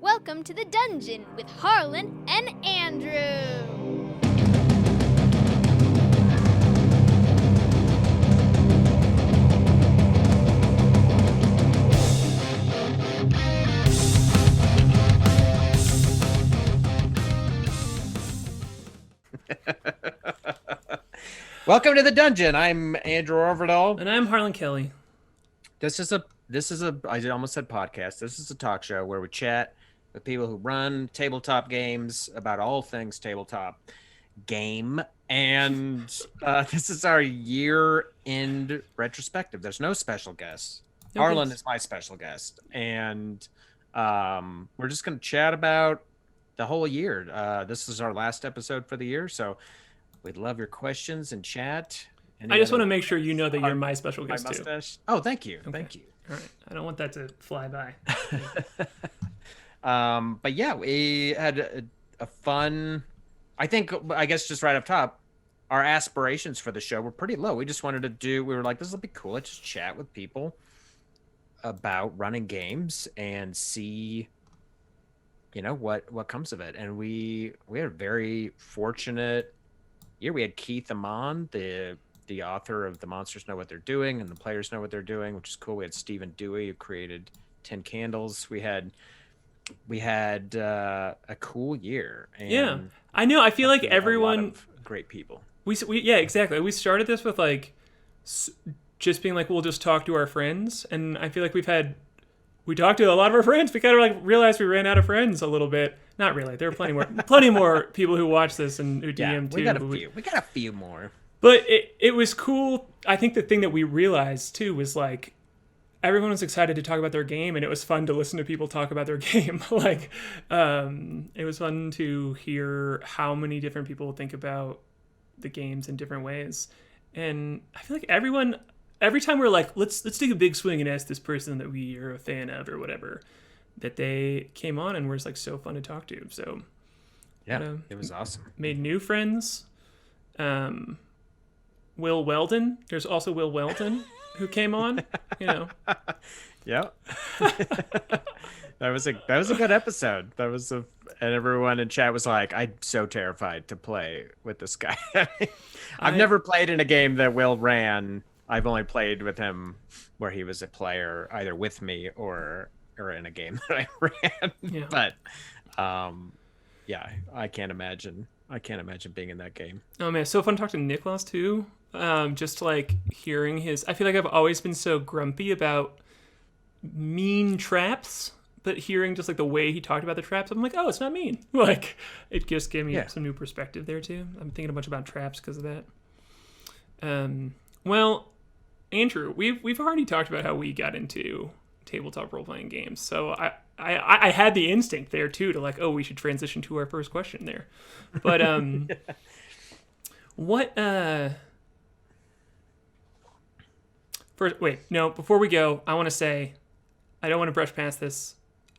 Welcome to the dungeon with Harlan and Andrew. Welcome to the dungeon. I'm Andrew Orvidal. And I'm Harlan Kelly. This is a I almost said podcast. This is a talk show where we chat with people who run tabletop games about all things tabletop game. And this is our year-end retrospective. There's no special guest. Harlan is my special guest. And we're just going to chat about the whole year. This is our last episode for the year, so we'd love your questions and chat. I just want to make sure you know that you're my special guest too. Oh, thank you. Okay. Thank you. All right. I don't want that to fly by. But yeah, we had a fun, I guess just right up top, our aspirations for the show were pretty low. We just wanted to we were like, this will be cool. Let's just chat with people about running games and see, what comes of it. And we had a very fortunate year. We had Keith Amon, the author of The Monsters Know What They're Doing and The Players Know What They're Doing, which is cool. We had Stephen Dewey, who created 10 Candles. We had a cool year. And yeah, I know. I feel like everyone, great people. We yeah, exactly. We started this with just being like, we'll just talk to our friends, and I feel like we talked to a lot of our friends. We kind of realized we ran out of friends a little bit. Not really. There are plenty more people who watch this and who DM too. We got a few more. But it was cool. I think the thing that we realized too was everyone was excited to talk about their game, and it was fun to listen to people talk about their game. It was fun to hear how many different people think about the games in different ways. And I feel like every time we're like, let's take a big swing and ask this person that we are a fan of or whatever, that they came on and were just so fun to talk to. So yeah, it was awesome. Made new friends. Will Weldon. There's also Will Weldon who came on. Yeah. That was a good episode. And everyone in chat was like, I'm so terrified to play with this guy. I've never played in a game that Will ran. I've only played with him where he was a player, either with me or in a game that I ran. Yeah. But yeah, I can't imagine being in that game. Oh man, it's so fun to talk to Nicholas too. Just hearing his, I feel like I've always been so grumpy about mean traps, but hearing just the way he talked about the traps, I'm like, oh, it's not mean. It just gave me some new perspective there too. I'm thinking a bunch about traps because of that. Well, Andrew, we've already talked about how we got into tabletop role-playing games, so I had the instinct there too to we should transition to our first question there. But first, before we go, I want to say I don't want to brush past this.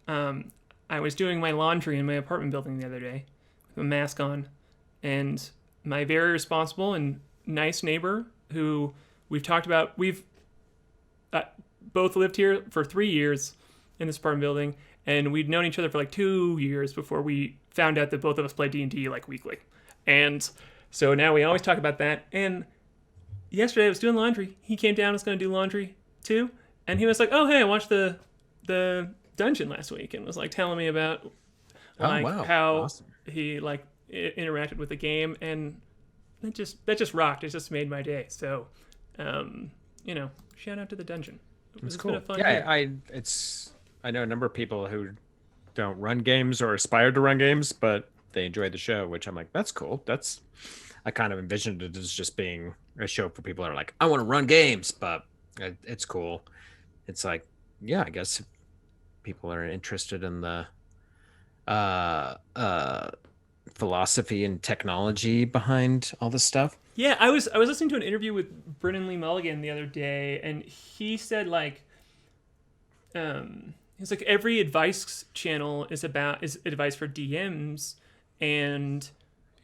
I was doing my laundry in my apartment building the other day with a mask on, and my very responsible and nice neighbor who we've talked about, we've both lived here for 3 years in this apartment building, and we'd known each other for 2 years before we found out that both of us play D&D weekly. And so now we always talk about that. And yesterday I was doing laundry. He came down and was going to do laundry too. And he was like, oh, hey, I watched the dungeon last week, and was telling me about how awesome. He interacted with the game, and that just rocked. It just made my day. So, shout out to the dungeon. It's cool. Been a fun year. I know a number of people who don't run games or aspire to run games, but they enjoy the show, which I'm like, that's cool. I kind of envisioned it as just being a show for people that are I want to run games, but it's cool. It's I guess if people are interested in the philosophy and technology behind all this stuff. Yeah, I was listening to an interview with Brennan Lee Mulligan the other day, and he said he's every advice channel is advice for DMs, and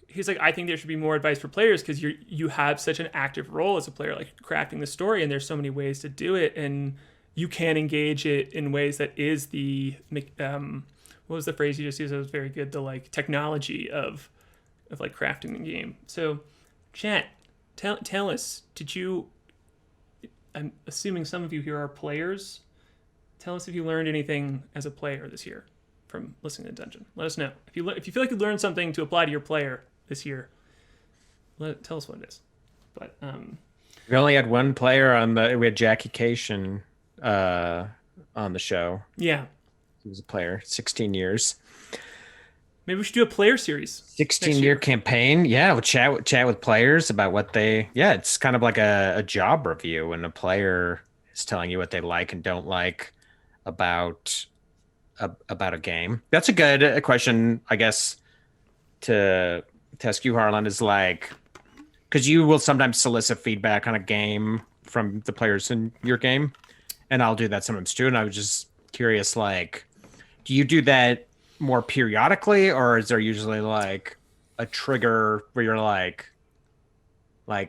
he's I think there should be more advice for players because you have such an active role as a player, crafting the story, and there's so many ways to do it, and you can engage it in ways that is the what was the phrase you just used that was very good, the like technology of like crafting the game. So chat, tell us, I'm assuming some of you here are players. Tell us if you learned anything as a player this year from listening to Dungeon. Let us know. If you feel like you learned something to apply to your player this year, tell us what it is. But we only had one player we had Jackie Cation on the show. Yeah. He was a player, 16 years. Maybe we should do a player series. 16-year campaign. Yeah, we'll chat with players about what it's kind of like a job review when a player is telling you what they like and don't like about a game. That's a good question, I guess, to ask you, Harlan, is like, because you will sometimes solicit feedback on a game from the players in your game, and I'll do that sometimes too. And I was just curious, like, do you do that more periodically, or is there usually like a trigger where you're like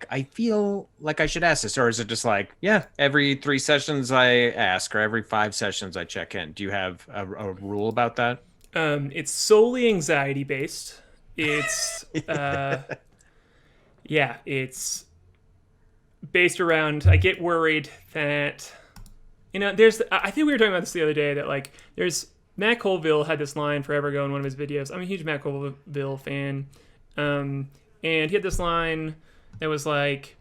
I feel like I should ask this, or is it just like, yeah, every 3 sessions I ask, or every 5 sessions I check in? Do you have a rule about that? It's solely anxiety based. It's it's based around, I get worried that, I think we were talking about this the other day, that like Matt Colville had this line forever ago in one of his videos. I'm a huge Matt Colville fan. And he had this line that was like,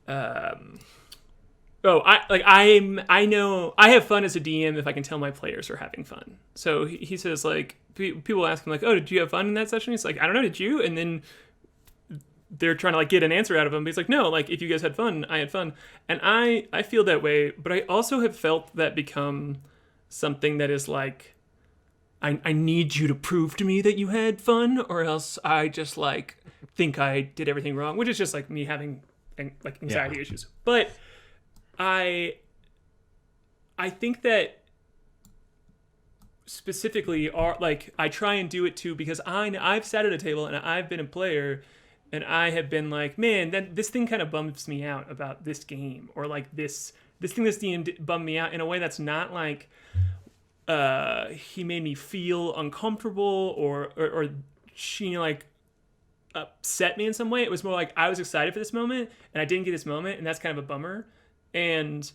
I know I have fun as a DM if I can tell my players are having fun. So he says, like, people ask him like, oh, did you have fun in that session? He's like, I don't know, did you? And then they're trying to like get an answer out of him, but he's like, no, like, if you guys had fun, I had fun. And I feel that way, but I also have felt that become something that is like, I need you to prove to me that you had fun, or else I just like think I did everything wrong, which is just like me having like anxiety issues. But I think that specifically I try and do it too, because I've sat at a table and I've been a player and I have been like, man, this thing kind of bums me out about this game, or like this thing this DM bummed me out in a way that's not like he made me feel uncomfortable or she like upset me in some way. It was more like I was excited for this moment and I didn't get this moment, and that's kind of a bummer. And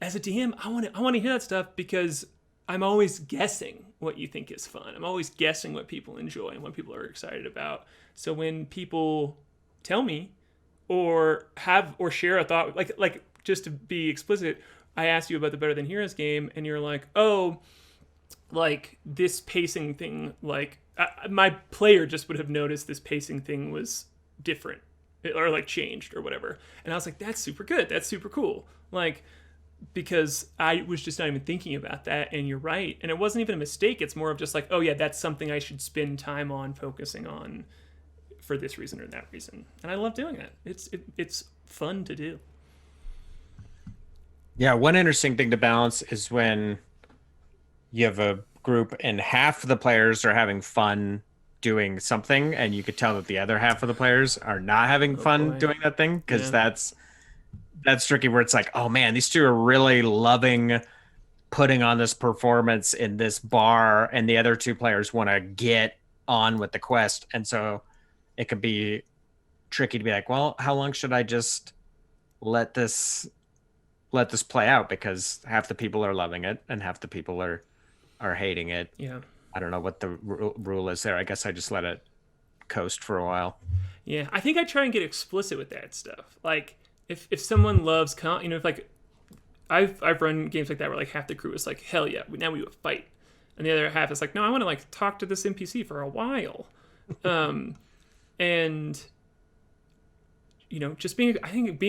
as a DM, I want to hear that stuff, because I'm always guessing what you think is fun. I'm always guessing what people enjoy and what people are excited about. So when people tell me or share a thought, like just to be explicit, I asked you about the Better Than Heroes game, and you're like, oh, like this pacing thing, like my player just would have noticed this pacing thing was different or like changed or whatever. And I was like, that's super good. That's super cool. Like, because I was just not even thinking about that, and you're right. And it wasn't even a mistake. It's more of just like, oh yeah, that's something I should spend time on focusing on for this reason or that reason. And I love doing that. It's fun to do. Yeah, one interesting thing to balance is when you have a group and half of the players are having fun doing something, and you could tell that the other half of the players are not having fun doing that thing, because that's tricky, where it's like, oh man, these two are really loving putting on this performance in this bar, and the other 2 players want to get on with the quest. And so it could be tricky to be like, well, how long should I just let this play out, because half the people are loving it and half the people are hating it. Yeah. I don't know what the rule is there. I guess I just let it coast for a while. Yeah, I think I try and get explicit with that stuff. Like if someone loves, if like I've run games like that where like half the crew is like, hell yeah, now we do a fight, and the other half is like, no, I want to like talk to this NPC for a while, and just being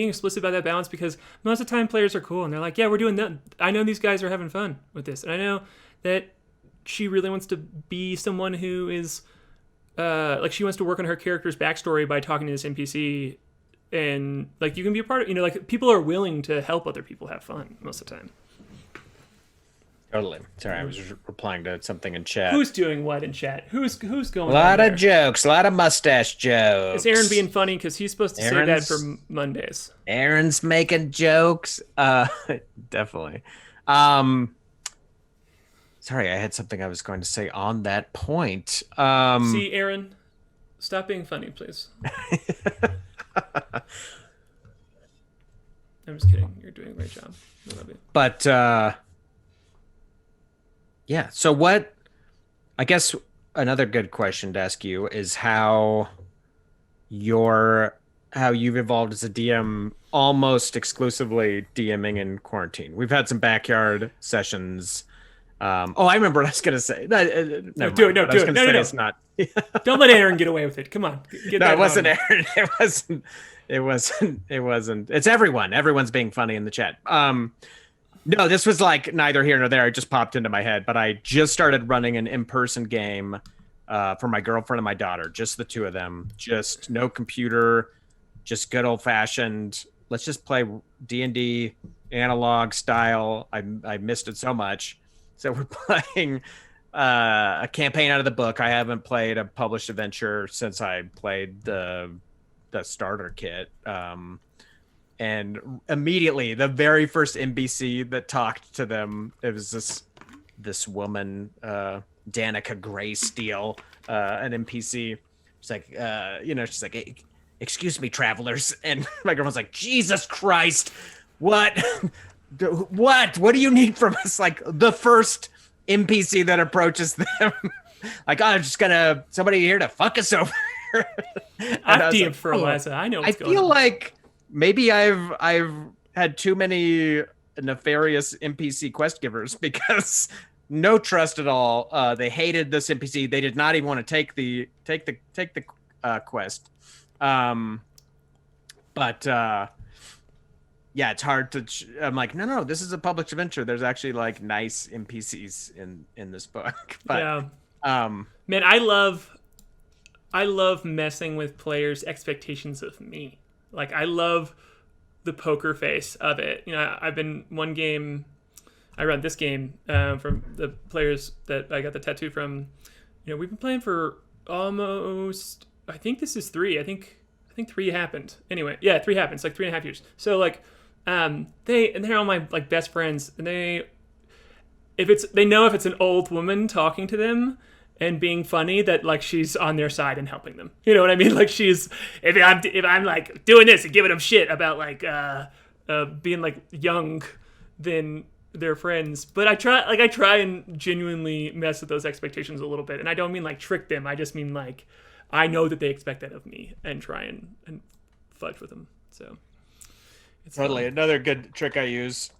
explicit about that balance, because most of the time players are cool and they're like, yeah, we're doing that. I know these guys are having fun with this, and I know that she really wants to be someone who is like, she wants to work on her character's backstory by talking to this NPC, and like you can be a part of, like people are willing to help other people have fun most of the time. Totally. Sorry, I was replying to something in chat. Who's doing what in chat? Who's going A on lot there? of jokes, a lot of mustache jokes. Is Aaron being funny because he's supposed to say that Aaron's- for Mondays? Aaron's making jokes. Definitely. Sorry, I had something I was going to say on that point. See, Aaron, stop being funny, please. I'm just kidding. You're doing a great job. I love you. But yeah. So what? I guess another good question to ask you is how you've evolved as a DM, almost exclusively DMing in quarantine. We've had some backyard sessions. I remember what I was gonna say. No, do it. No, do it. No. It's not. Don't let Aaron get away with it. Come on. Get No, that it wasn't on. Aaron. It wasn't. It's everyone. Everyone's being funny in the chat. No, this was like neither here nor there. It just popped into my head. But I just started running an in-person game for my girlfriend and my daughter. Just the two of them. Just no computer. Just good old-fashioned. Let's just play D&D analog style. I missed it so much. So we're playing a campaign out of the book. I haven't played a published adventure since I played the starter kit. And immediately, the very first NPC that talked to them, it was this woman, Danica Greysteel, an NPC. She's like, she's like, "Excuse me, travelers," and my girlfriend's like, "Jesus Christ, what?" What do you need from us? Like the first NPC that approaches them, like, I'm just gonna somebody here to fuck us over. I've DM'd for Eliza. I know what's going on. I feel like maybe I've had too many nefarious NPC quest givers because no trust at all. They hated this NPC. They did not even want to take the quest. Yeah, it's hard to. I'm like, no, this is a published adventure. There's actually like nice NPCs in this book. But yeah, man, I love messing with players' expectations of me. Like, I love the poker face of it. You know, I've been one game. I run this game from the players that I got the tattoo from. You know, we've been playing for almost. I think this is 3. I think 3 happened. Anyway, yeah, 3 happened. It's like 3.5 years. So like. They're all my like best friends, and they know if it's an old woman talking to them and being funny, that like she's on their side and helping them. You know what I mean? Like she's if I'm like doing this and giving them shit about like being like young, then they're friends. But I try and genuinely mess with those expectations a little bit, and I don't mean like trick them. I just mean like I know that they expect that of me, and try and fudge with them. So. Totally. Another good trick I use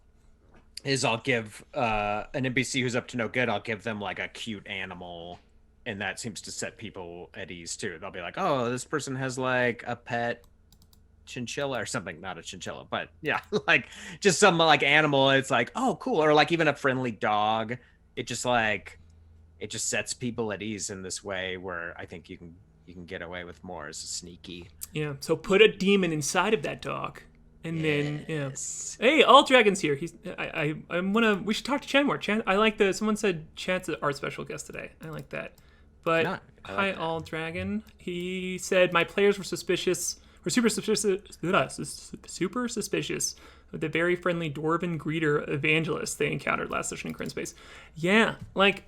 is I'll give an NPC who's up to no good, I'll give them like a cute animal, and that seems to set people at ease too. They'll be like, "Oh, this person has like a pet chinchilla or something." Not a chinchilla, but yeah, like just some like animal. It's like, "Oh, cool." Or like even a friendly dog. It just sets people at ease in this way where I think you can get away with more as a sneaky. Yeah. So put a demon inside of that dog. And yes. Then, yeah. Hey, All Dragon's here. We should talk to Chan more. Chan, I like someone said Chan's our special guest today. I like that. But hi, All Dragon. He said my players were super suspicious of the very friendly dwarven greeter evangelist they encountered last session in Kryn Space. Yeah, like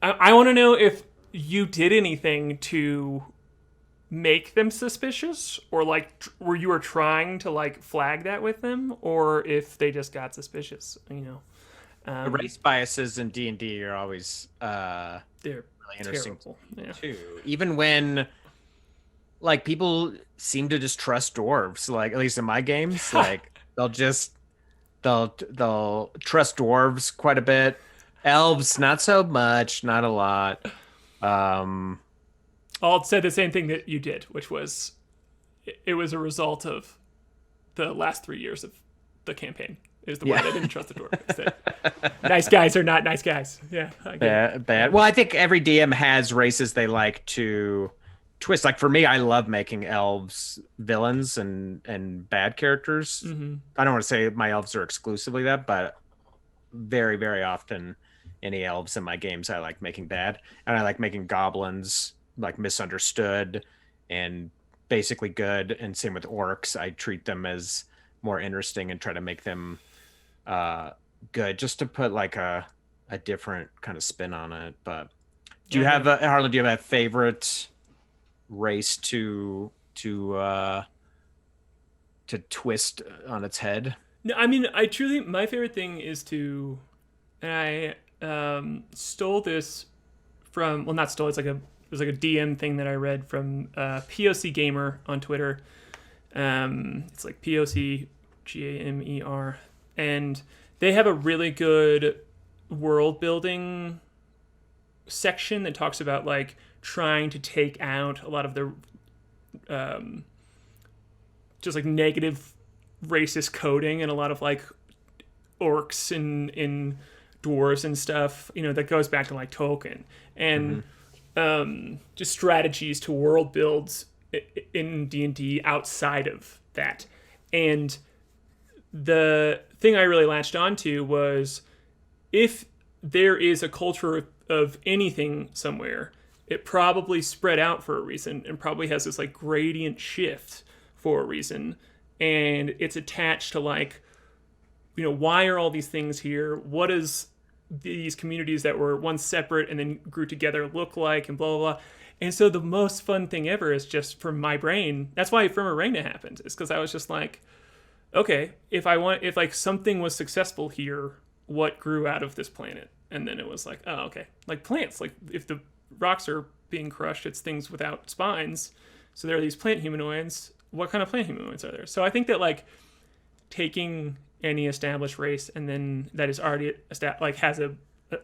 I want to know if you did anything to make them suspicious, or like were you trying to like flag that with them, or if they just got suspicious, you know. The race biases in D&D are always they're really interesting too. Even when like people seem to just trust dwarves, like at least in my games, like they'll trust dwarves quite a bit. Elves not so much, not a lot. Alt said the same thing that you did, which was it was a result of the last 3 years of the campaign. Is the word I didn't trust the dwarf. Nice guys are not nice guys. Yeah. Bad. Well, I think every DM has races they like to twist. Like for me, I love making elves villains and bad characters. Mm-hmm. I don't want to say my elves are exclusively that, but very, very often any elves in my games I like making bad. And I like making goblins like misunderstood and basically good. And same with orcs. I treat them as more interesting and try to make them good, just to put like a different kind of spin on it. But do you have Harlan, do you have a favorite race to twist on its head? No, I mean, I truly, my favorite thing is to, and I stole this from, well, not stole, it was like a DM thing that I read from POC Gamer on Twitter. It's like POC GAMER, and they have a really good world building section that talks about like trying to take out a lot of the just like negative racist coding and a lot of like orcs in dwarves and stuff, you know, that goes back to like Tolkien and just strategies to world builds in D&D outside of that. And the thing I really latched onto was, if there is a culture of anything somewhere, it probably spread out for a reason and probably has this like gradient shift for a reason. And it's attached to like, you know, why are all these things here? What does these communities that were once separate and then grew together look like, and blah, blah, blah. And so the most fun thing ever is just from my brain. That's why Firma Regna happened, is because I was just like, okay, if like something was successful here, what grew out of this planet? And then it was like, oh, okay, like plants. Like if the rocks are being crushed, it's things without spines. So there are these plant humanoids. What kind of plant humanoids are there? So I think that like taking any established race and then that is already like has a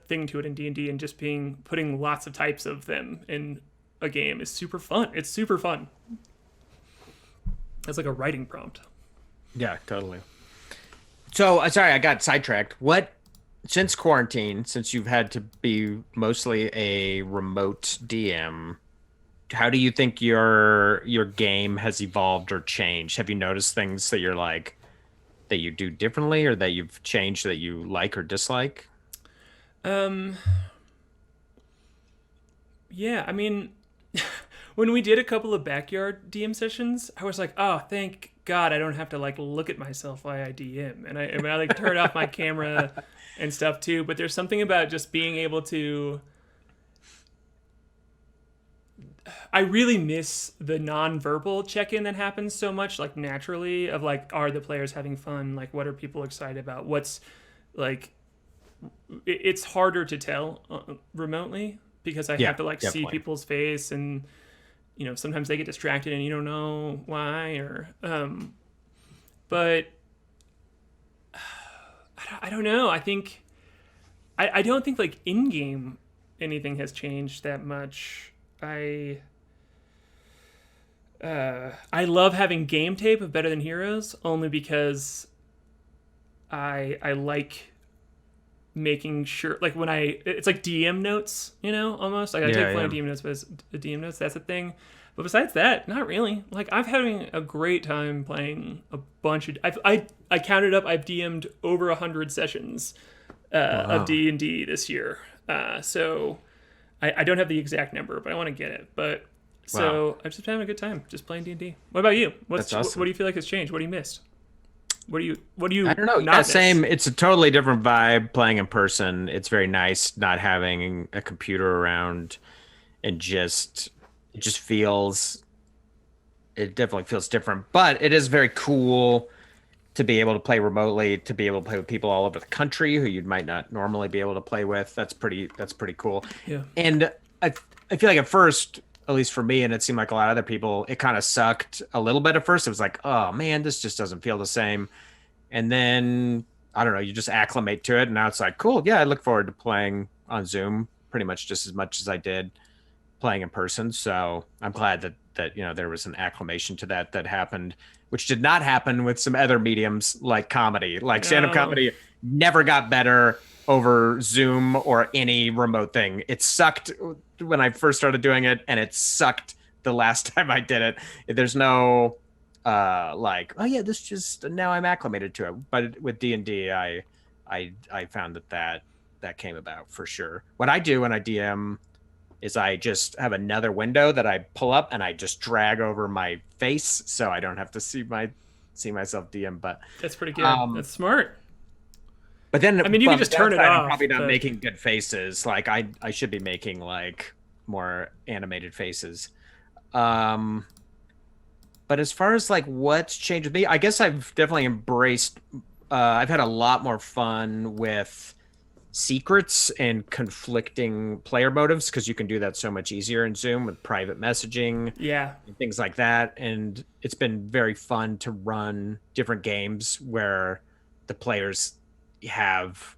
thing to it in D&D and just putting lots of types of them in a game is super fun. It's super fun. It's like a writing prompt. Yeah, totally. So, sorry, I got sidetracked. Since quarantine, since you've had to be mostly a remote DM, how do you think your game has evolved or changed? Have you noticed things that you're like, that you do differently or that you've changed that you like or dislike? Yeah, I mean, when we did a couple of backyard DM sessions, I was like, oh, thank God I don't have to like look at myself while I DM. And I like turned off my camera and stuff too. But there's something about just being able to, I really miss the non-verbal check-in that happens so much, like naturally, of like, are the players having fun? Like, what are people excited about? What's like, it's harder to tell remotely because I have to like see people's face, and you know, sometimes they get distracted and you don't know why, or but I don't know. I think I don't think like in-game anything has changed that much. I love having game tape of Better Than Heroes only because I like making sure, like when it's like DM notes, you know, almost like I take plenty of DM notes, but it's the DM notes, that's a thing. But besides that, not really. Like I'm having a great time playing a bunch of. I counted up. I've DM'd over 100 sessions of D&D this year. So I don't have the exact number, but I want to get it. But so I've just been having a good time just playing D&D. What about you? That's awesome. What do you feel like has changed? What do you missed? What do you? I don't know. Yeah, same. It's a totally different vibe playing in person. It's very nice not having a computer around, and it definitely feels different. But it is very cool to be able to play remotely, to be able to play with people all over the country who you might not normally be able to play with. That's pretty cool. Yeah. And I feel like at first, at least for me, and it seemed like a lot of other people, it kind of sucked a little bit at first. It was like, oh man, this just doesn't feel the same. And then, I don't know, you just acclimate to it. And now it's like, cool. Yeah, I look forward to playing on Zoom pretty much just as much as I did playing in person. So I'm glad that you know, there was an acclimation to that happened, which did not happen with some other mediums like comedy. Like stand-up comedy never got better over Zoom or any remote thing. It sucked when I first started doing it, and it sucked the last time I did it. There's no like, oh yeah, this just, now I'm acclimated to it. But with D&D, I I found that came about for sure. What I do when I DM is I just have another window that I pull up and I just drag over my face so I don't have to see myself DM. But That's pretty good. That's smart. but then I mean, you can on the just turn it downside, I'm off, probably not but- making good faces. Like I should be making like more animated faces. But as far as like what's changed with me, I guess I've definitely embraced. I've had a lot more fun with secrets and conflicting player motives because you can do that so much easier in Zoom with private messaging Yeah. and things like that. And it's been very fun to run different games where the players have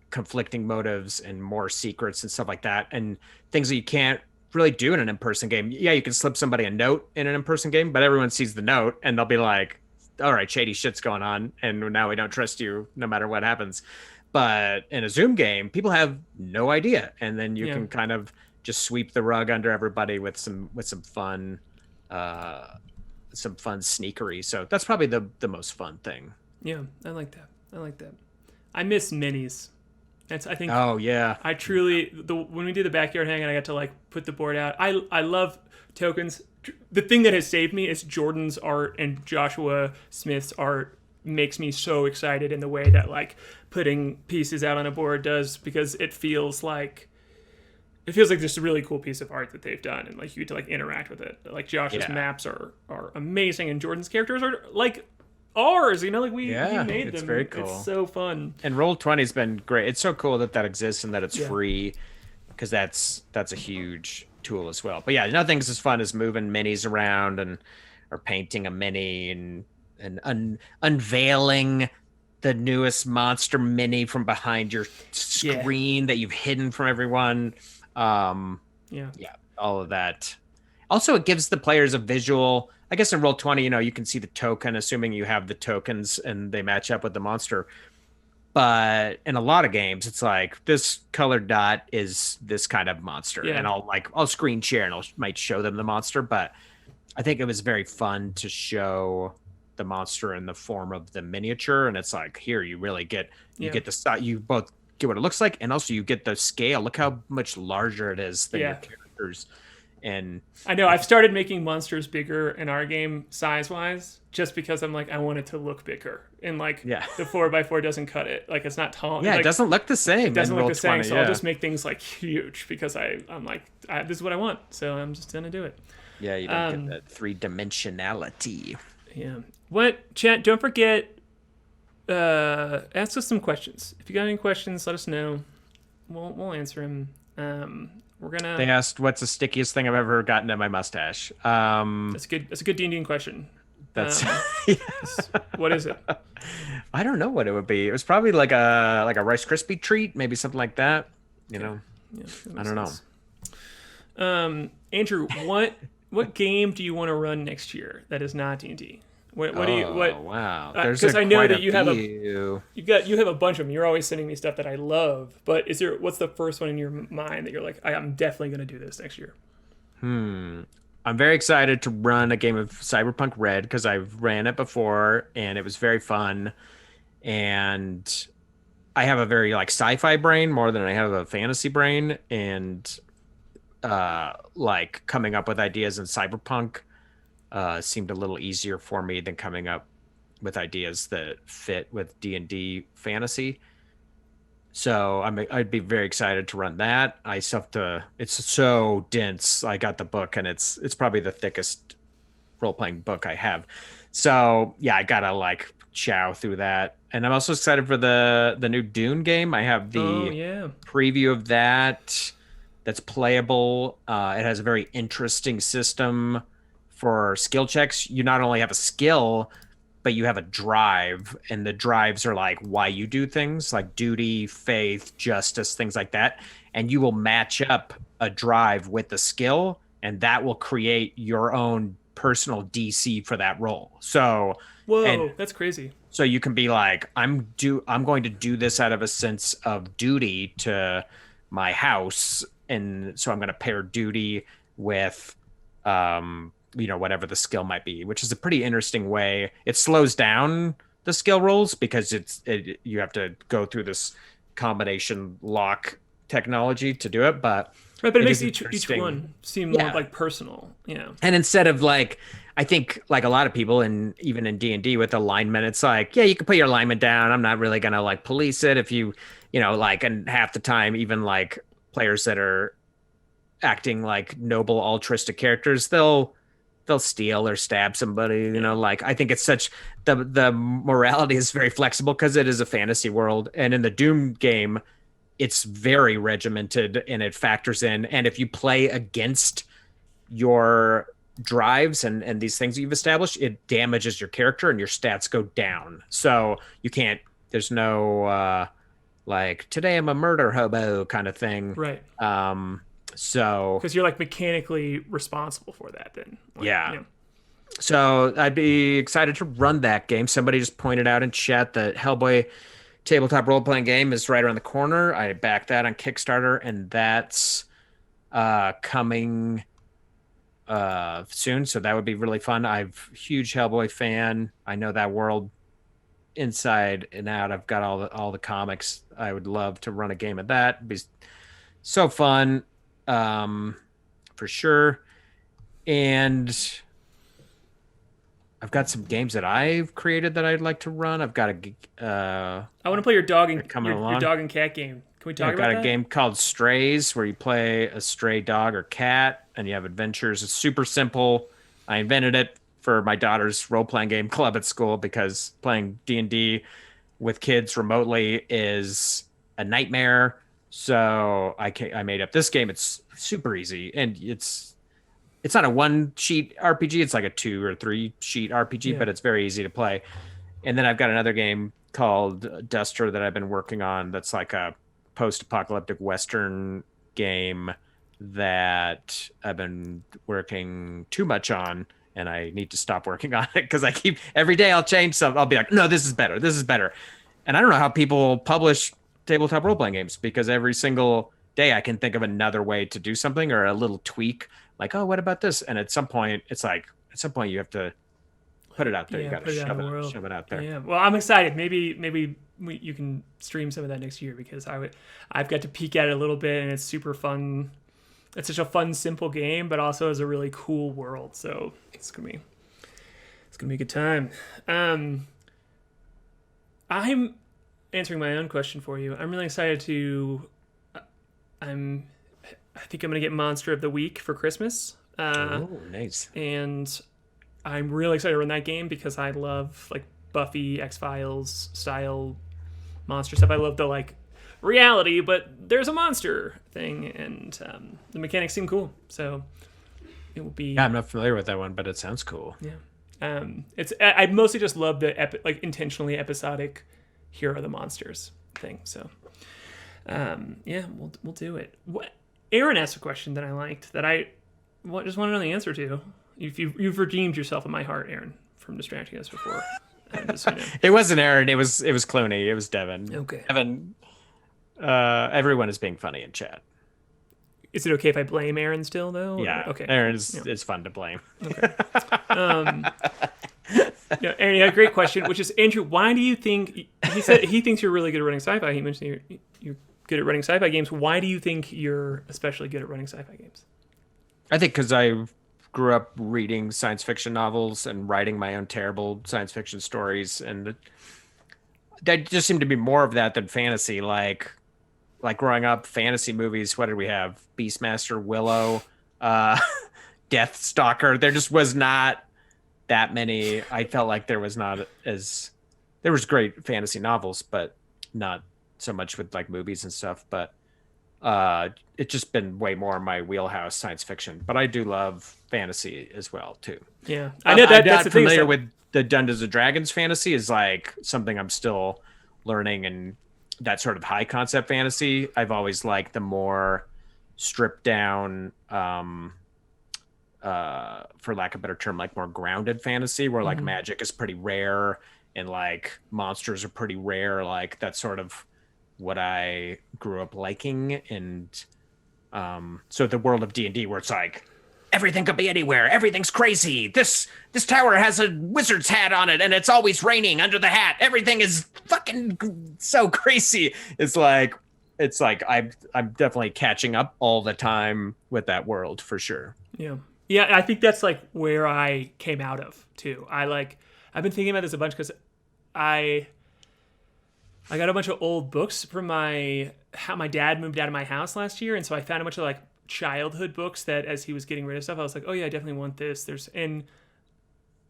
conflicting motives and more secrets and stuff like that, and things that you can't really do in an in-person game. Yeah, you can slip somebody a note in an in-person game, but everyone sees the note and they'll be like, all right, shady shit's going on, and now we don't trust you no matter what happens. But in a Zoom game, people have no idea, and then you Yeah. can kind of just sweep the rug under everybody with some fun sneakery. So that's probably the most fun thing. Yeah. I like that. I miss minis. I think Oh yeah. I truly when we do the backyard hang and I got to like put the board out. I love tokens. The thing that has saved me is Jordan's art and Joshua Smith's art makes me so excited in the way that like putting pieces out on a board does, because it feels like just a really cool piece of art that they've done, and like you get to like interact with it. Like Josh's Yeah. maps are amazing, and Jordan's characters are like ours. You know, like we made it's them. very cool. It's so fun. And Roll20's been great. It's so cool that exists and that it's Yeah. free, because that's a huge tool as well. But yeah, nothing's as fun as moving minis around or painting a mini and unveiling the newest monster mini from behind your screen that you've hidden from everyone. Yeah. All of that. Also, it gives the players a visual. I guess in Roll20, you can see the token, assuming you have the tokens and they match up with the monster. But in a lot of games, it's like this colored dot is this kind of monster, Yeah. and I'll screen share and might show them the monster. But I think it was very fun to show the monster in the form of the miniature, and it's like here you really get get the size, you both get what it looks like, and also you get the scale. Look how much larger it is than your characters. And I know I've started making monsters bigger in our game size wise, just because I'm like I want it to look bigger, and like the 4x4 doesn't cut it. Like it's not tall. Yeah, like, it doesn't look the same. It doesn't look the same. So yeah. I'll just make things like huge because I'm like this is what I want. So I'm just gonna do it. Yeah, you don't get that 3-dimensionality. Yeah. What chat? Don't forget. Ask us some questions. If you got any questions, let us know. We'll answer them. We're gonna. They asked, "What's the stickiest thing I've ever gotten in my mustache?" That's good. That's a good D&D question. That's what is it? I don't know what it would be. It was probably like a Rice Krispie treat, maybe something like that. Yeah, I don't know. Andrew, what game do you want to run next year that is not D&D? What do you what? Wow, Because I know that you have few. you have a bunch of them. You're always sending me stuff that I love. But what's the first one in your mind that you're like, I'm definitely going to do this next year? I'm very excited to run a game of Cyberpunk Red because I've ran it before and it was very fun. And I have a very like sci-fi brain more than I have a fantasy brain, and like coming up with ideas in Cyberpunk seemed a little easier for me than coming up with ideas that fit with D&D fantasy. So I'd be very excited to run that. I still have to. It's so dense. I got the book, and it's probably the thickest role-playing book I have. So yeah, I gotta like chow through that. And I'm also excited for the new Dune game. I have the preview of that. That's playable. It has a very interesting system for skill checks. You not only have a skill, but you have a drive, and the drives are like why you do things like duty, faith, justice, things like that. And you will match up a drive with the skill, and that will create your own personal DC for that role. So, that's crazy. So you can be like, I'm going to do this out of a sense of duty to my house, and so I'm going to pair duty with whatever the skill might be, which is a pretty interesting way. It slows down the skill rolls because you have to go through this combination lock technology to do it, but Right, but it makes is each interesting. one seem more Yeah. like personal. Yeah. And instead of like, I think like a lot of people, and even in D&D with alignment, it's like, yeah, you can put your alignment down. I'm not really gonna like police it if you know, like, and half the time, even like players that are acting like noble altruistic characters, they'll steal or stab somebody. You know, like I think it's such the morality is very flexible because it is a fantasy world, and in the Doom game, it's very regimented and it factors in. And if you play against your drives and these things that you've established, it damages your character and your stats go down. So you can't, there's no like today I'm a murder hobo kind of thing. Right. So Because you're like mechanically responsible for that then. Like, Yeah. you know. so I'd be excited to run that game. Somebody just pointed out in chat that Hellboy tabletop role-playing game is right around the corner. I backed that on Kickstarter, and that's coming soon, so that would be really fun. I'm a huge Hellboy fan. I know that world inside and out. I've got all the comics. I would love to run a game of that. It'd be so fun, for sure. And I've got some games that I've created that I'd like to run. I've got I want to play your dog and coming your along. dog and cat game. Can we talk I've about got that? a game called Strays where you play a stray dog or cat and you have adventures. It's super simple. I invented it for my daughter's role-playing game club at school because playing D&D with kids remotely is a nightmare. So I made up this game. It's super easy, and it's not a one sheet RPG. It's like a 2 or 3 sheet RPG, Yeah. but it's very easy to play. And then I've got another game called Duster that I've been working on. That's like a post-apocalyptic Western game that I've been working too much on, and I need to stop working on it because I keep every day I'll change something. I'll be like, no, this is better. This is better. And I don't know how people publish tabletop role-playing games because every single day I can think of another way to do something or a little tweak. Like, oh, what about this? And at some point, it's like, you have to put it out there. Yeah, You got put to it out in the world. shove it out there. Yeah. Well, I'm excited. Maybe you can stream some of that next year because I've got to peek at it a little bit and it's super fun. It's such a fun, simple game, but also is a really cool world. So it's gonna be a good time. I'm answering my own question for you. I'm really excited to. I think I'm gonna get Monster of the Week for Christmas. Oh, nice. And I'm really excited to run that game because I love like Buffy, X-Files style monster stuff. I love the like reality, but there's a monster thing, and the mechanics seem cool. So it will be. Yeah, I'm not familiar with that one, but it sounds cool. Yeah. I mostly just love the like intentionally episodic here are the monsters thing. So yeah, we'll do it. Aaron asked a question that I liked that I just want to know the answer to. You've redeemed yourself in my heart, Aaron, from distracting us before. It wasn't Aaron. It was Clooney. It was Devin. Okay. Devin. Everyone is being funny in chat. Is it okay if I blame Aaron still though? Yeah. Okay. Aaron is fun to blame. Yeah, Aaron, you had a great question, which is Andrew. Why do you think he said he thinks you're really good at running sci-fi? He mentioned you're good at running sci-fi games. Why do you think you're especially good at running sci-fi games? I think because I grew up reading science fiction novels and writing my own terrible science fiction stories, and there just seemed to be more of that than fantasy. Like growing up, fantasy movies. What did we have? Beastmaster, Willow, Deathstalker. There just was not that many. I felt like there was great fantasy novels, but not so much with like movies and stuff. But it's just been way more in my wheelhouse, science fiction. But I do love fantasy as well too. Yeah, I know that. I'm That's not the thing. familiar with the Dungeons and Dragons fantasy. Is like something I'm still learning, and that sort of high concept fantasy. I've always liked the more stripped down, for lack of a better term, like more grounded fantasy, where like magic is pretty rare and like monsters are pretty rare. Like that's sort of what I grew up liking. And so the world of D&D, where it's like everything could be anywhere. Everything's crazy. This tower has a wizard's hat on it, and it's always raining under the hat. Everything is fucking so crazy. It's like I'm definitely catching up all the time with that world for sure. Yeah. Yeah, I think that's like where I came out of too. I've been thinking about this a bunch because I got a bunch of old books from my dad moved out of my house last year, and so I found a bunch of like childhood books that as he was getting rid of stuff, I was like, oh yeah, I definitely want this. And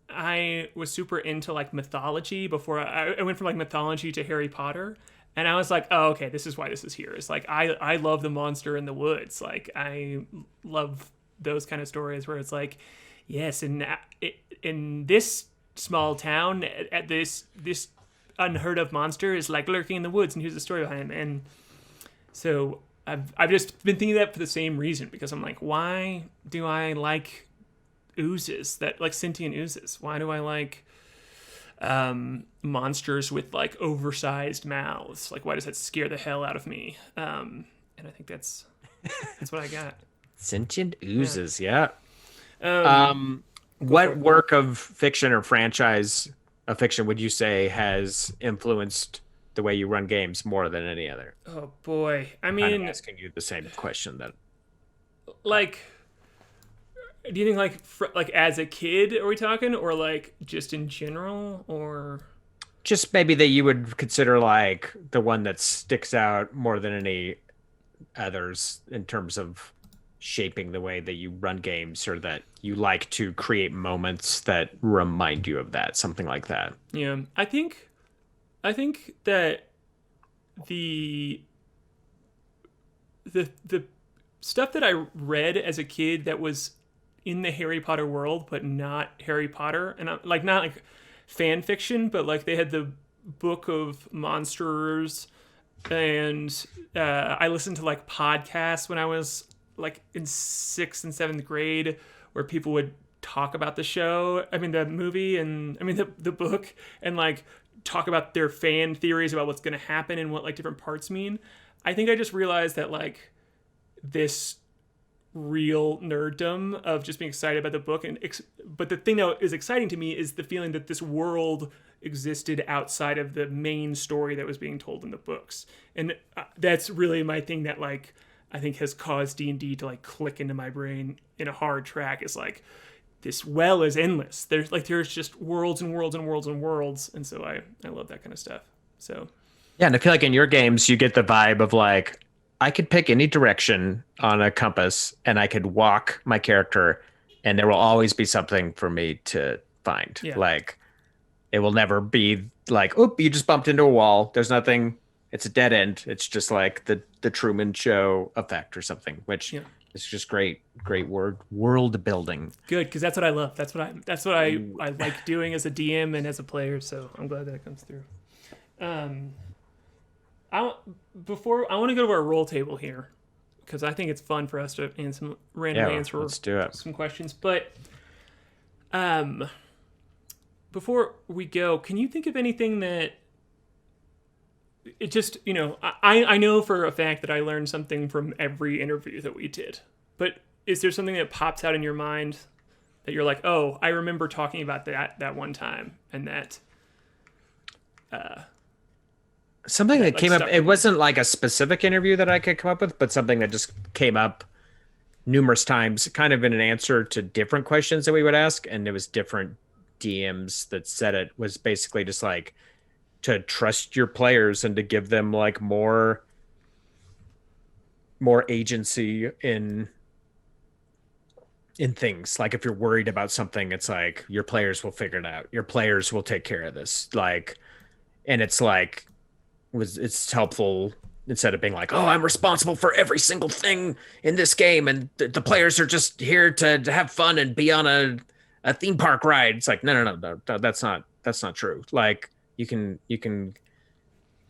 I was super into like mythology before I went from like mythology to Harry Potter. And I was like, oh, okay, this is why this is here. It's like, I love the monster in the woods. Like, I love those kind of stories where it's like, yes, in this small town, at this unheard of monster is like lurking in the woods, and here's the story behind him. And so I've just been thinking that for the same reason, because I'm like, why do I like oozes, that like sentient oozes? Why do I like monsters with like oversized mouths? Like, why does that scare the hell out of me? And I think that's what I got. Sentient oozes, yeah. What work of fiction or franchise of fiction would you say has influenced the way you run games more than any other? Oh boy, I I'm mean, asking you the same question that. like, do you think like as a kid are we talking, or like just in general, or Just maybe that you would consider like the one that sticks out more than any others in terms of shaping the way that you run games, or that you like to create moments that remind you of that, something like that. yeah? I think that the stuff that I read as a kid that was in the Harry Potter world, but not Harry Potter, and like not like fan fiction, but like they had the Book of Monsters, and I listened to like podcasts when I was like in 6th and 7th grade, where people would talk about the show, I mean the movie, and I mean the book, and like talk about their fan theories about what's going to happen and what like different parts mean. I think I just realized that like this real nerddom of just being excited about the book, but the thing that is exciting to me is the feeling that this world existed outside of the main story that was being told in the books. And that's really my thing that like I think has caused D&D to like click into my brain in a hard track, is like this well is endless. There's just worlds and worlds and worlds and worlds, and so I love that kind of stuff. So Yeah, and I feel like in your games you get the vibe of like, I could pick any direction on a compass and I could walk my character and there will always be something for me to find. Yeah. Like, it will never be like, oop, you just bumped into a wall. There's nothing. It's a dead end. It's just like the Truman Show effect or something, which is just great world building. good, because that's what I love. That's what I like doing as a DM and as a player. So I'm glad that comes through. I want to go to our roll table here, because I think it's fun for us to randomly answer let's do it. some questions. But before we go, can you think of anything that it just, I know for a fact that I learned something from every interview that we did, but is there something that pops out in your mind that you're like, oh, I remember talking about that one time, and that something that like came up, stuff it with wasn't like a specific interview that I could come up with, but something that just came up numerous times, kind of in an answer to different questions that we would ask. And it was different DMs that said it, was basically just like to trust your players and to give them like more agency in things. Like if you're worried about something, it's like your players will figure it out. Your players will take care of this. Like, and it's like, it's helpful instead of being like, oh, I'm responsible for every single thing in this game and the players are just here to have fun and be on a theme park ride. It's like, no, that's not true. Like, you can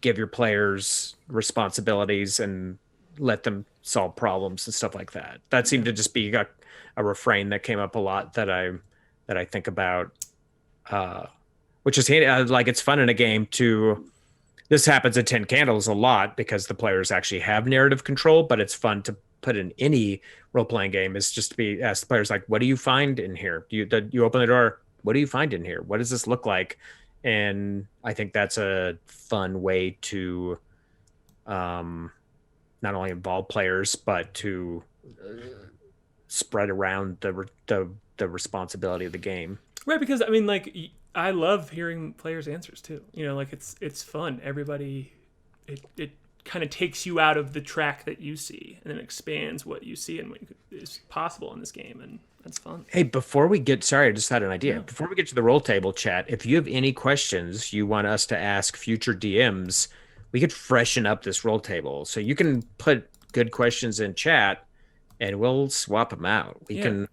give your players responsibilities and let them solve problems and stuff like that. That seemed to just be a refrain that came up a lot that I think about, which is like, it's fun in a game to. This happens at 10 Candles a lot because the players actually have narrative control, but it's fun to put in any role-playing game is just to be ask the players like, what do you find in here? You open the door, what do you find in here? What does this look like? And I think that's a fun way to not only involve players, but to spread around the responsibility of the game. Right, because I mean, like, I love hearing players' answers too. You know, like it's fun. Everybody, it kind of takes you out of the track that you see, and then expands what you see and what is possible in this game, and that's fun. Hey, sorry, I just had an idea. Yeah. Before we get to the roll table chat, if you have any questions you want us to ask future DMs, we could freshen up this roll table. So you can put good questions in chat, and we'll swap them out. We can,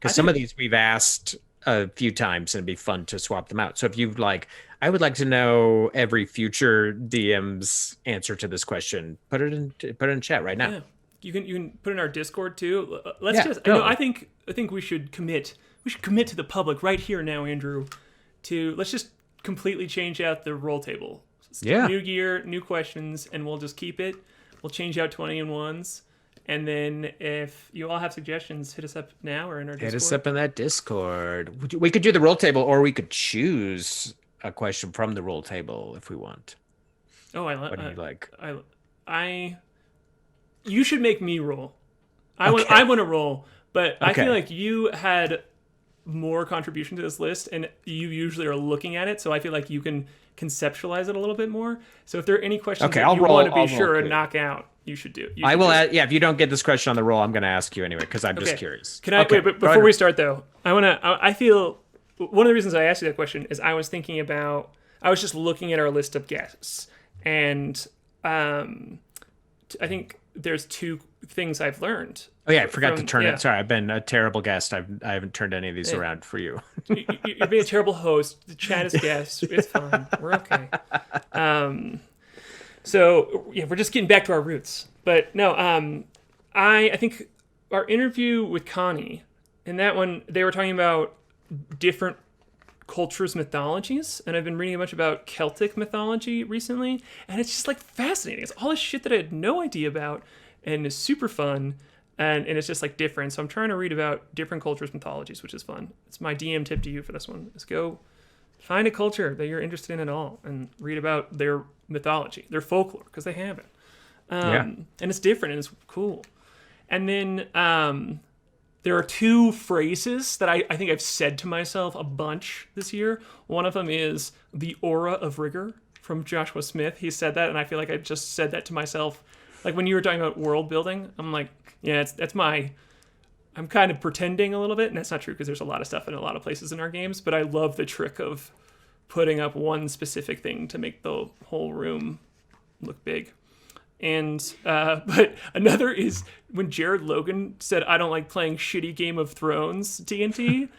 because some of these we've asked a few times, and it'd be fun to swap them out. So if you've like, I would like to know every future DM's answer to this question, put it in chat right now. Yeah. You can put it in our Discord too. I think we should commit to the public right here now, Andrew, to let's just completely change out the roll table. New gear, new questions, and we'll just keep it. We'll change out 20-1s. And then if you all have suggestions, hit us up now or in our Discord. Hit us up in that Discord. We could do the roll table, or we could choose a question from the roll table if we want. Oh, what do you like? You should make me roll. I want to roll, but I feel like you had more contribution to this list, and you usually are looking at it, so I feel like you can conceptualize it a little bit more. So if there are any questions that you want to be sure and knock out, you should do. I will. If you don't get this question on the roll, I'm going to ask you anyway because I'm just curious. Can I? Wait, but before we start though, I feel one of the reasons I asked you that question is I was thinking about. I was just looking at our list of guests, and I think there's two things I've learned. Oh yeah, I forgot to turn it. Sorry, I've been a terrible guest. I haven't turned any of these around for you. You're being a terrible host. The chat is guests. It's fine. We're okay. So yeah, we're just getting back to our roots. But no, I think our interview with Connie, in that one, they were talking about different cultures' mythologies, and I've been reading a bunch about Celtic mythology recently, and it's just like fascinating. It's all this shit that I had no idea about, and it's super fun, and it's just like different. So I'm trying to read about different cultures' mythologies, which is fun. It's my DM tip to you for this one: is go find a culture that you're interested in at all, and read about their mythology, their folklore, because they have it. And it's different and it's cool. And then there are two phrases that I think I've said to myself a bunch this year. One of them is the aura of rigor from Joshua Smith. He said that, and I feel like I just said that to myself. Like when you were talking about world building, I'm like, yeah, I'm kind of pretending a little bit, and that's not true because there's a lot of stuff in a lot of places in our games, but I love the trick of putting up one specific thing to make the whole room look big. And but another is when Jared Logan said, "I don't like playing shitty Game of Thrones D&D."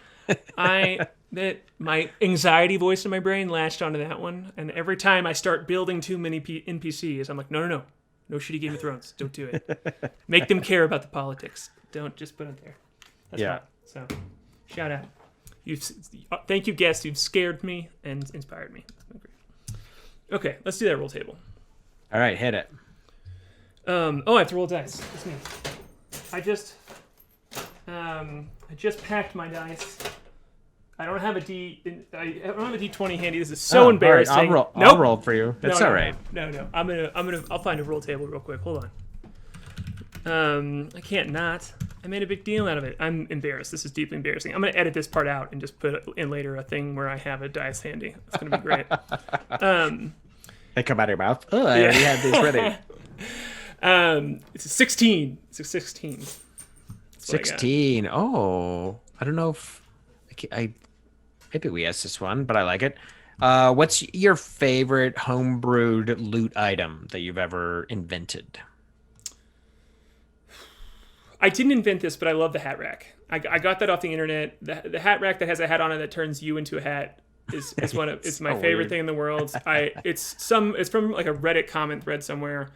My anxiety voice in my brain latched onto that one, and every time I start building too many NPCs, I'm like, no shitty Game of Thrones, don't do it. Make them care about the politics. Don't just put it there. That's right. So, shout out. Thank you, guests. You've scared me and inspired me. That's been great. Okay, let's do that roll table. All right, hit it. I have to roll dice. That's me. I just packed my dice. I don't have a D20 handy. This is so embarrassing. Right. I'll roll for you. That's all right. No. I'll find a roll table real quick. Hold on. I can't not. I made a big deal out of it. I'm embarrassed. This is deeply embarrassing. I'm going to edit this part out and just put in later a thing where I have a dice handy. It's going to be great. They come out of your mouth. Oh, I already had these ready. It's a 16. It's a 16. 16. Oh, I don't know if maybe we asked this one, but I like it. What's your favorite homebrewed loot item that you've ever invented? I didn't invent this, but I love the hat rack. I got that off the internet. The hat rack that has a hat on it that turns you into a hat is it's my favorite thing in the world. It's from like a Reddit comment thread somewhere,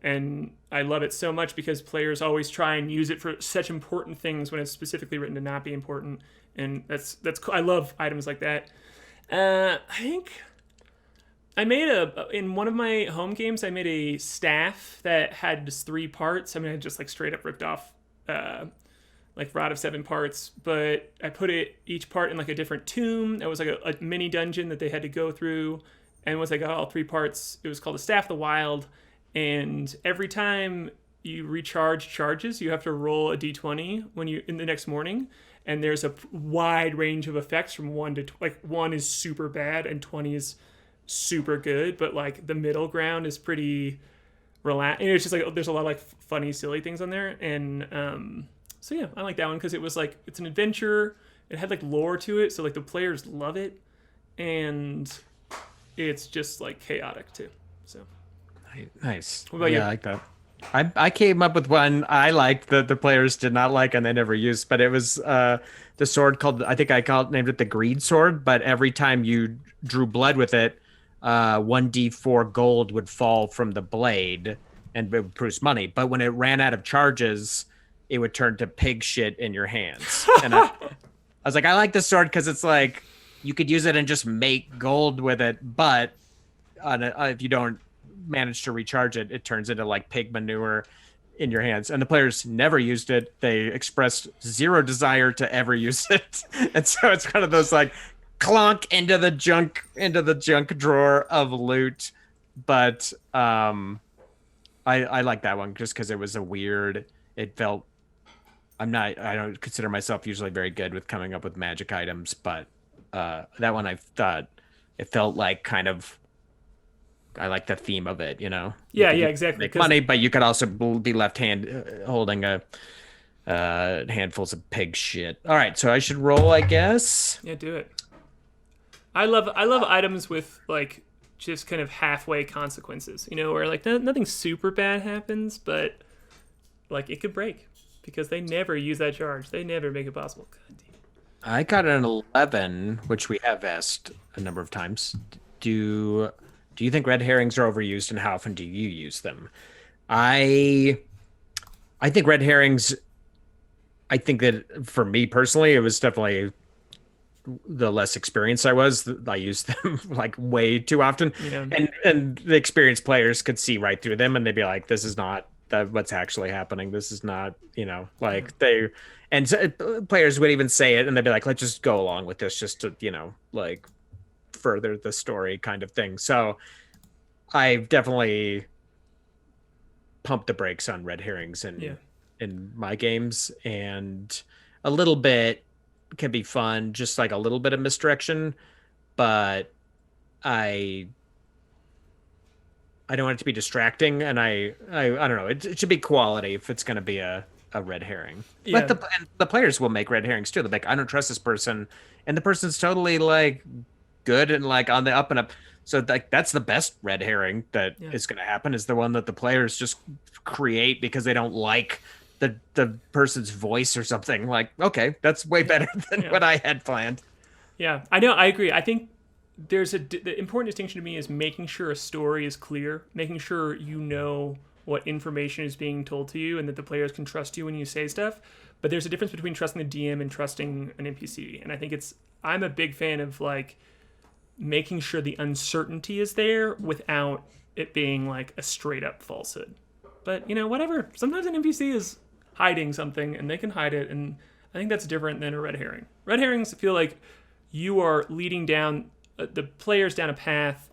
and I love it so much because players always try and use it for such important things when it's specifically written to not be important, and that's cool. I love items like that. I think I made in one of my home games. I made a staff that had just 3 parts. I mean, I just like straight up ripped off like Rod of 7 parts, but I put each part in like a different tomb. That was like a mini dungeon that they had to go through. And once I got all 3 parts, it was called the Staff of the Wild. And every time you recharge charges, you have to roll a d20 when you in the next morning. And there's a wide range of effects from 1 to like 1 is super bad and 20 is super good, but like the middle ground is pretty relaxed. And it's just like there's a lot of like funny, silly things on there. And so yeah, I like that one because it was like it's an adventure. It had like lore to it, so like the players love it, and it's just like chaotic too. So Nice. What about you? I like that. I came up with one I liked that the players did not like and they never used, but it was the sword called, I think named it the Greed Sword, but every time you drew blood with it, 1d4 gold would fall from the blade and it would produce money. But when it ran out of charges, it would turn to pig shit in your hands. And I was like, I like this sword because it's like you could use it and just make gold with it, but if you don't manage to recharge it, it turns into like pig manure in your hands. And the players never used it. They expressed zero desire to ever use it. And so it's kind of those like clunk into the junk drawer of loot. But I like that one just because it was it felt, I don't consider myself usually very good with coming up with magic items, but that one I thought it felt like kind of, I like the theme of it, you know? Yeah, exactly. Make money, but you could also be holding a handfuls of pig shit. All right, so I should roll, I guess. Yeah, do it. I love items with like just kind of halfway consequences, you know, where like nothing super bad happens, but like it could break because they never use that charge. They never make it possible. God damn. I got an 11, which we have asked a number of times. Do you think red herrings are overused, and how often do you use them? I think red herrings, I think that for me personally, it was definitely the less experienced I was. I used them like way too often. Yeah. And the experienced players could see right through them and they'd be like, this is not what's actually happening. This is not, like players would even say it and they'd be like, let's just go along with this just to, like further the story kind of thing. So I've definitely pumped the brakes on red herrings in my games, and a little bit can be fun, just like a little bit of misdirection, but I don't want it to be distracting, and I don't know. It should be quality if it's going to be a red herring. Yeah. But the players will make red herrings too. They're like, I don't trust this person, and the person's totally like good and like on the up and up. So like that's the best red herring that is going to happen, is the one that the players just create because they don't like the person's voice or something. Like, okay, that's way better than what I had planned. Yeah, I know. I agree. I think there's the important distinction to me is making sure a story is clear, making sure you know what information is being told to you and that the players can trust you when you say stuff. But there's a difference between trusting the DM and trusting an NPC. And I think I'm a big fan of like making sure the uncertainty is there without it being like a straight up falsehood. But whatever. Sometimes an NPC is hiding something and they can hide it. And I think that's different than a red herring. Red herrings feel like you are leading down the players down a path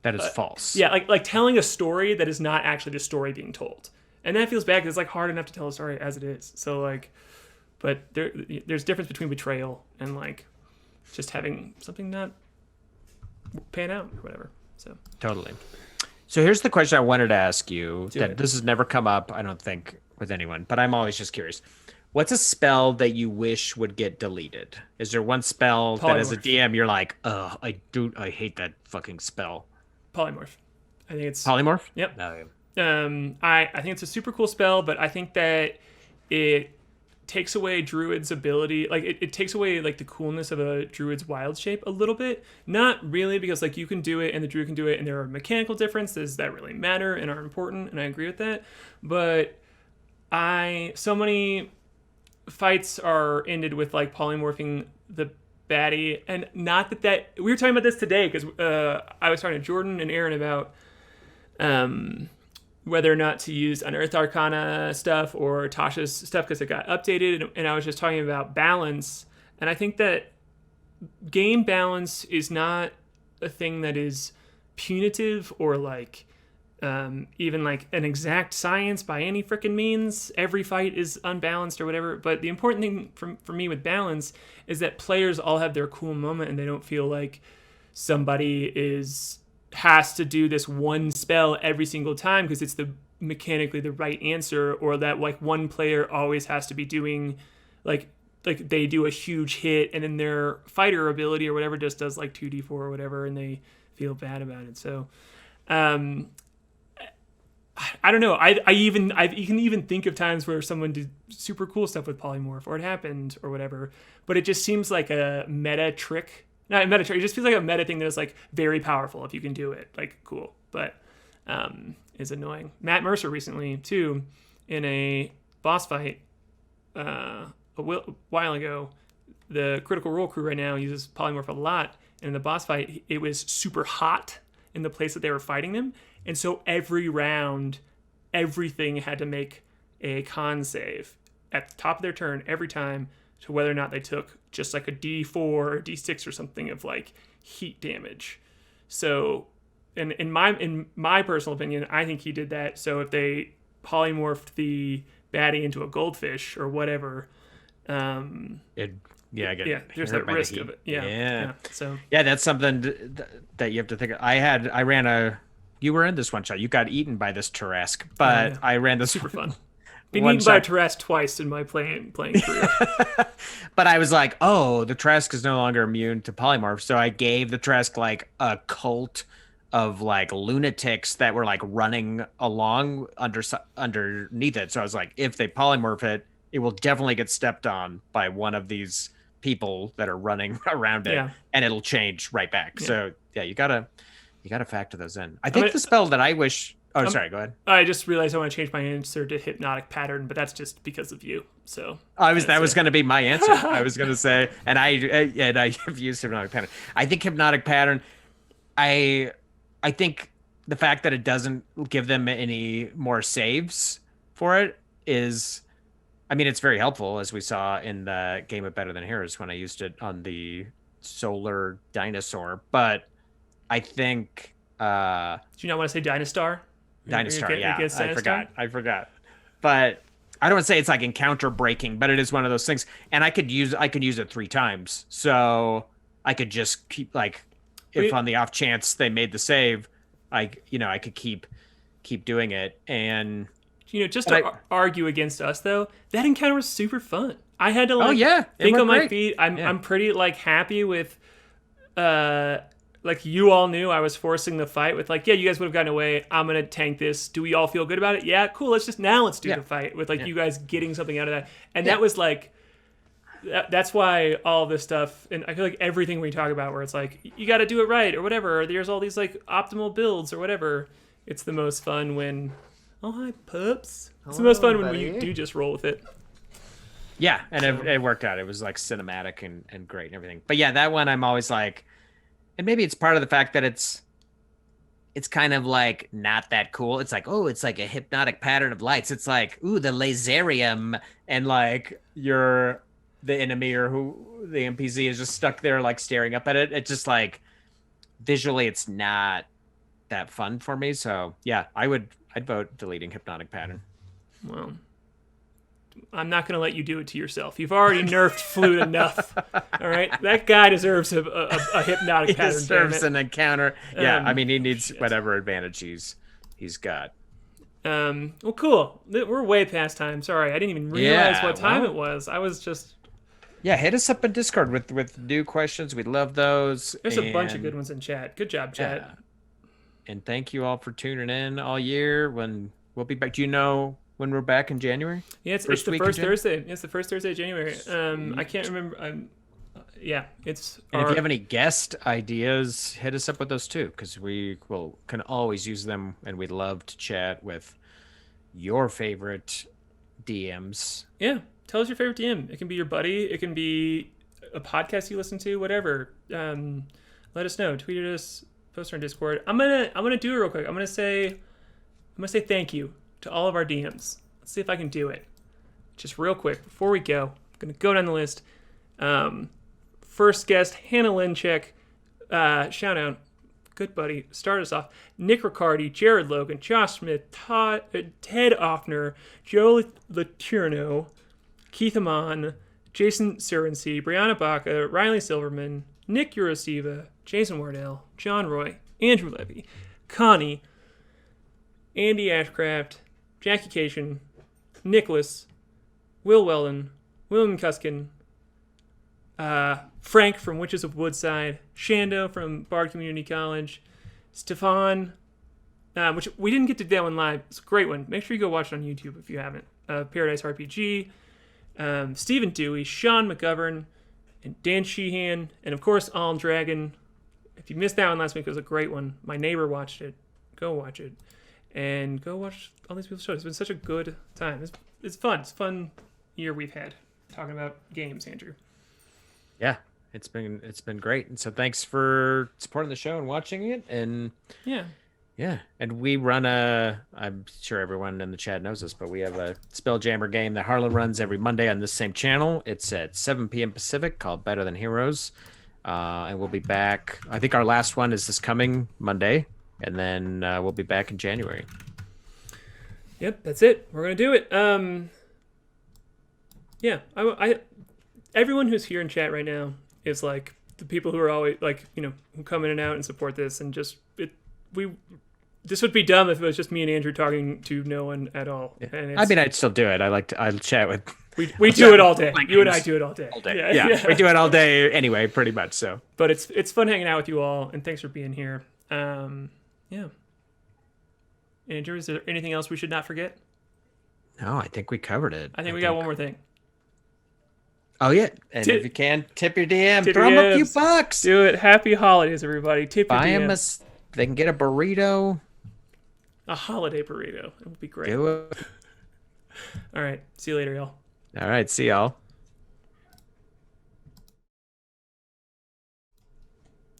that is false. Yeah, like telling a story that is not actually the story being told, and that feels bad because it's like hard enough to tell a story as it is. So like, but there's difference between betrayal and like just having something not pan out or whatever. So totally. So here's the question I wanted to ask you. This has never come up, I don't think, with anyone, but I'm always just curious. What's a spell that you wish would get deleted? Is there one spell that as a DM you're like, I hate that fucking spell? Polymorph. I think it's Polymorph? Yep. No. I think it's a super cool spell, but I think that it takes away Druid's ability. Like it takes away like the coolness of a Druid's wild shape a little bit. Not really, because like you can do it and the Druid can do it, and there are mechanical differences that really matter and are important, and I agree with that. But so many fights are ended with like polymorphing the baddie, and not that we were talking about this today because I was talking to Jordan and Aaron about whether or not to use Unearthed Arcana stuff or Tasha's stuff because it got updated, and I was just talking about balance, and I think that game balance is not a thing that is punitive or like even like an exact science by any freaking means. Every fight is unbalanced or whatever, but the important thing for me with balance is that players all have their cool moment and they don't feel like somebody has to do this one spell every single time because it's the mechanically the right answer, or that like one player always has to be doing like they do a huge hit and then their fighter ability or whatever just does like 2d4 or whatever and they feel bad about it. So I don't know. I can even think of times where someone did super cool stuff with polymorph or it happened or whatever, but it just seems like a meta trick. Not a meta trick. It just feels like a meta thing that's like very powerful if you can do it. Like cool, but is annoying. Matt Mercer recently too, in a boss fight a while ago. The Critical Role crew right now uses polymorph a lot, and in the boss fight, it was super hot in the place that they were fighting them. And so every round, everything had to make a con save at the top of their turn every time to whether or not they took just like a D4 or D6 or something of like heat damage. So in my personal opinion, I think he did that. So if they polymorphed the baddie into a goldfish or whatever, there's that risk of it. Yeah. So yeah, that's something that you have to think of. You were in this one shot. You got eaten by this Tarrasque, but I ran this super fun. Been eaten by a Tarrasque twice in my playing career. But I was like, oh, the Tarrasque is no longer immune to polymorph, so I gave the Tarrasque like a cult of like lunatics that were like running along underneath it. So I was like, if they polymorph it, it will definitely get stepped on by one of these people that are running around it, and it'll change right back. So yeah, you gotta factor those in. I think the spell that I wish. Oh, sorry. Go ahead. I just realized I want to change my answer to Hypnotic Pattern, but that's just because of you. So that was going to be my answer. I was going to say, and I have used Hypnotic Pattern. I think Hypnotic Pattern. I think the fact that it doesn't give them any more saves for it is. I mean, it's very helpful, as we saw in the game of Better Than Heroes when I used it on the Solar Dinosaur. But I think... Do you not want to say Dynastar? Dynastar, I forgot. But I don't want to say it's like encounter breaking, but it is one of those things. And I could use it 3 times. So I could just keep, like, if on the off chance they made the save, I could keep doing it. And... just to argue against us, though, that encounter was super fun. I had to think on my feet. I'm pretty like happy with, like you all knew I was forcing the fight with like, you guys would have gotten away. I'm gonna tank this. Do we all feel good about it? Yeah, cool. Let's do the fight with like you guys getting something out of that. And that was like, that's why all this stuff. And I feel like everything we talk about, where it's like you got to do it right or whatever. Or there's all these like optimal builds or whatever. It's the most fun when. Oh, hi, pups. It's the most fun when you do just roll with it. Yeah, and it worked out. It was like cinematic and great and everything. But yeah, that one I'm always like, and maybe it's part of the fact that it's kind of like not that cool. It's like, oh, it's like a hypnotic pattern of lights. It's like, ooh, the laserium, and like you're the enemy or who the NPC is just stuck there like staring up at it. It's just like visually it's not that fun for me. So yeah, I'd vote deleting Hypnotic Pattern. Well, I'm not going to let you do it to yourself. You've already nerfed Flute enough. All right? That guy deserves a Hypnotic Pattern. He deserves an encounter. Yeah, I mean, he needs whatever advantage he's got. Well, cool. We're way past time. Sorry, I didn't even realize what time it was. I was just... Yeah, hit us up in Discord with new questions. We'd love those. There's a bunch of good ones in chat. Good job, chat. Yeah. And thank you all for tuning in all year. When we'll be back. Do you know when we're back in January? Yeah, it's the first Thursday. It's the first Thursday of January. I can't remember. It's. And if you have any guest ideas, hit us up with those too, because we can always use them, and we'd love to chat with your favorite DMs. Yeah, tell us your favorite DM. It can be your buddy. It can be a podcast you listen to, whatever. Let us know. Tweet at us. Post on Discord. I'm gonna do it real quick. I'm gonna say thank you to all of our DMs. Let's see if I can do it. Just real quick before we go. I'm gonna go down the list. First guest, Hannah Linchek. Shout out. Good buddy. Start us off. Nick Riccardi, Jared Logan, Josh Smith, Ted Offner, Joe Laturno, Keith Amon, Jason Surensey, Brianna Baca, Riley Silverman, Nick Urosiva, Jason Wardell, John Roy, Andrew Levy, Connie, Andy Ashcraft, Jackie Cation, Nicholas, Will Weldon, William Cuskin, Frank from Witches of Woodside, Shando from Bard Community College, Stefan, which we didn't get to that one live. It's a great one. Make sure you go watch it on YouTube if you haven't. Paradise RPG, Stephen Dewey, Sean McGovern, and Dan Sheehan, and of course All Dragon. If you missed that one last week, it was a great one. My neighbor watched it. Go watch it. And go watch all these people's shows. It's been such a good time. It's fun. It's a fun year we've had talking about games, Andrew. Yeah, it's been great. And so thanks for supporting the show and watching it. And Yeah. And we run I'm sure everyone in the chat knows this, but we have a Spelljammer game that Harlan runs every Monday on this same channel. It's at 7 p.m. Pacific, called Better Than Heroes. And we'll be back. I think our last one is this coming Monday, and then we'll be back in January. Yep, that's it. We're gonna do it. Yeah, I everyone who's here in chat right now is like the people who are always like, who come in and out and support this, and just this would be dumb if it was just me and Andrew talking to no one at all. Yeah. And I mean, I'd still do it. I'd chat with. We do it all day. You and I do it all day. All day. Yeah, we do it all day anyway, pretty much. So, but it's fun hanging out with you all, and thanks for being here. Yeah. Andrew, is there anything else we should not forget? No, I think we covered it. I think we got one more thing. Oh yeah, and if you can, tip your DM, tip throw your them a few DMs. bucks. Do it. Happy holidays, everybody. Tip your Buy them DMs. they can get a burrito. A holiday burrito. It would be great. Do it. All right. See you later, y'all. All right, see y'all.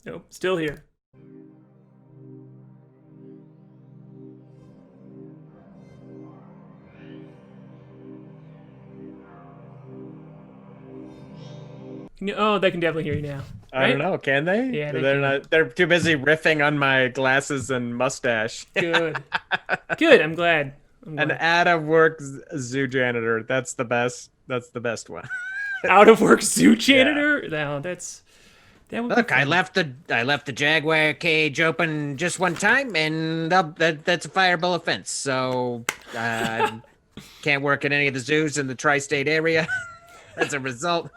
Nope. Still here. Oh, they can definitely hear you now. I don't know. Can they? Yeah, they they're can. not. They're too busy riffing on my glasses and mustache. Good. Good. I'm glad. An out of work zoo janitor. That's the best. That's the best one. Out of work zoo janitor? No, that would Look, be I fun. left the Jaguar cage open just one time, and that's a fireable offense. So can't work at any of the zoos in the tri-state area. As a result.